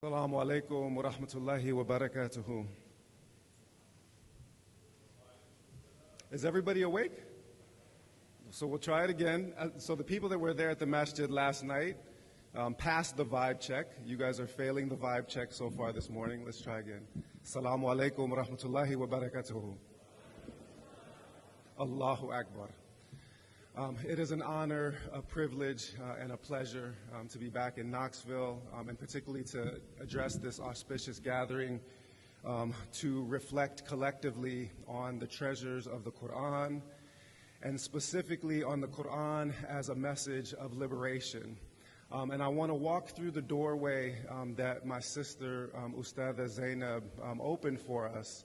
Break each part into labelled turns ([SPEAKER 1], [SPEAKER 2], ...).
[SPEAKER 1] Assalamu alaikum wa rahmatullahi wa barakatuhu. Is everybody awake? So we'll try it again. So the people that were there at the masjid last night passed the vibe check. You guys are failing the vibe check so far this morning. Let's try again. Assalamu alaikum wa rahmatullahi wa barakatuhu. Allahu Akbar. It is an honor, a privilege, and a pleasure to be back in Knoxville, and particularly to address this auspicious gathering to reflect collectively on the treasures of the Qur'an, and specifically on the Qur'an as a message of liberation. And I want to walk through the doorway that my sister, Ustadha Zainab, opened for us.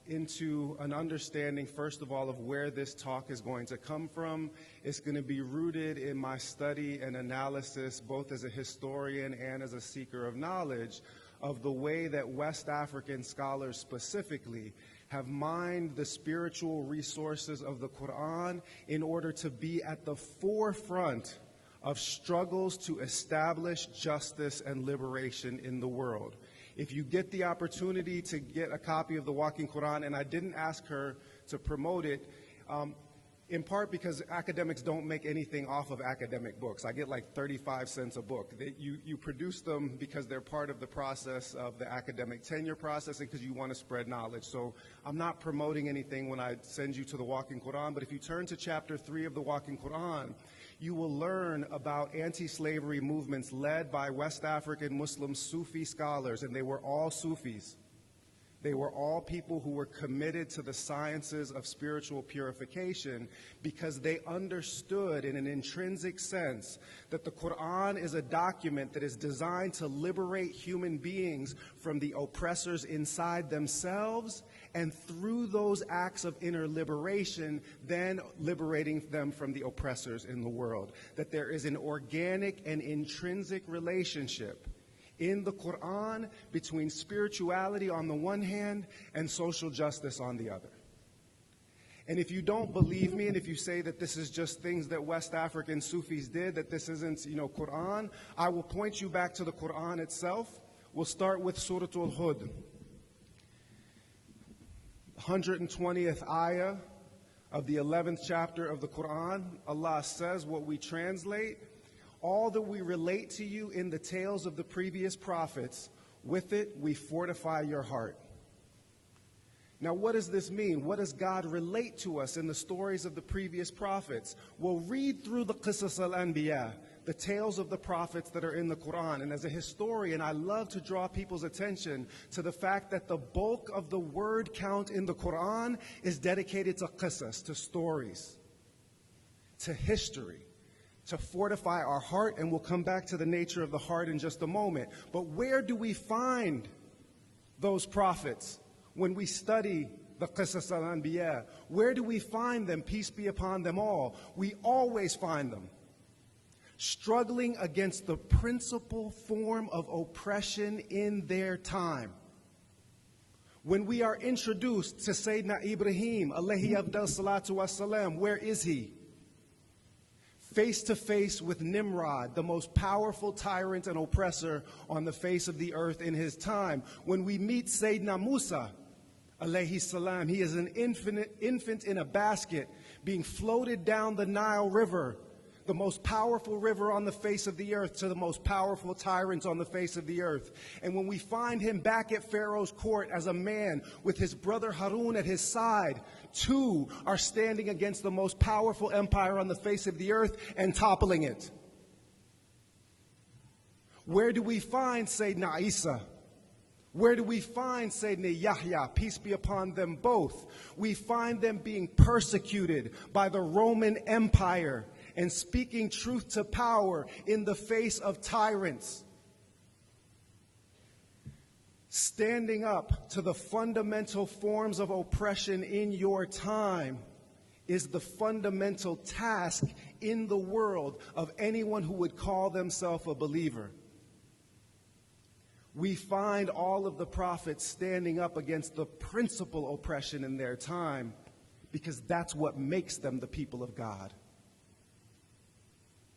[SPEAKER 1] Into an understanding, first of all, of where this talk is going to come from. It's going to be rooted in my study and analysis, both as a historian and as a seeker of knowledge, of the way that West African scholars specifically have mined the spiritual resources of the Qur'an in order to be at the forefront of struggles to establish justice and liberation in the world. If you get the opportunity to get a copy of the Walking Qur'an, and I didn't ask her to promote it, in part because academics don't make anything off of academic books. I get like 35 cents a book. You produce them because they're part of the process of the academic tenure process and because you want to spread knowledge. So I'm not promoting anything when I send you to the Walking Qur'an, but if you turn to chapter 3 of the Walking Qur'an, you will learn about anti-slavery movements led by West African Muslim Sufi scholars, and they were all Sufis. They were all people who were committed to the sciences of spiritual purification because they understood in an intrinsic sense that the Qur'an is a document that is designed to liberate human beings from the oppressors inside themselves, and through those acts of inner liberation, then liberating them from the oppressors in the world. That there is an organic and intrinsic relationship in the Qur'an between spirituality on the one hand and social justice on the other. And if you don't believe me, and if you say that this is just things that West African Sufis did, that this isn't, Qur'an, I will point you back to the Qur'an itself. We'll start with Surah Al-Hud. 120th ayah of the 11th chapter of the Qur'an. Allah says, what we translate, all that we relate to you in the tales of the previous prophets, with it we fortify your heart. Now, what does this mean? What does God relate to us in the stories of the previous prophets? Well, read through the Qisas al-Anbiya, the tales of the prophets that are in the Qur'an. And as a historian, I love to draw people's attention to the fact that the bulk of the word count in the Qur'an is dedicated to qisas, to stories, to history, to fortify our heart, and we'll come back to the nature of the heart in just a moment. But where do we find those prophets when we study the Qisas al-Anbiya? Where do we find them, peace be upon them all? We always find them struggling against the principal form of oppression in their time. When we are introduced to Sayyidina Ibrahim, alayhi afdal salatu wassalam, where is he? Face to face with Nimrod, the most powerful tyrant and oppressor on the face of the earth in his time. When we meet Sayyidina Musa, alayhi salam, he is an infant in a basket being floated down the Nile River, the most powerful river on the face of the earth, to the most powerful tyrants on the face of the earth. And when we find him back at Pharaoh's court as a man with his brother Harun at his side, two are standing against the most powerful empire on the face of the earth and toppling it. Where do we find Sayyidina Isa? Where do we find Sayyidina Yahya? Peace be upon them both. We find them being persecuted by the Roman Empire and speaking truth to power in the face of tyrants. Standing up to the fundamental forms of oppression in your time is the fundamental task in the world of anyone who would call themselves a believer. We find all of the prophets standing up against the principal oppression in their time because that's what makes them the people of God.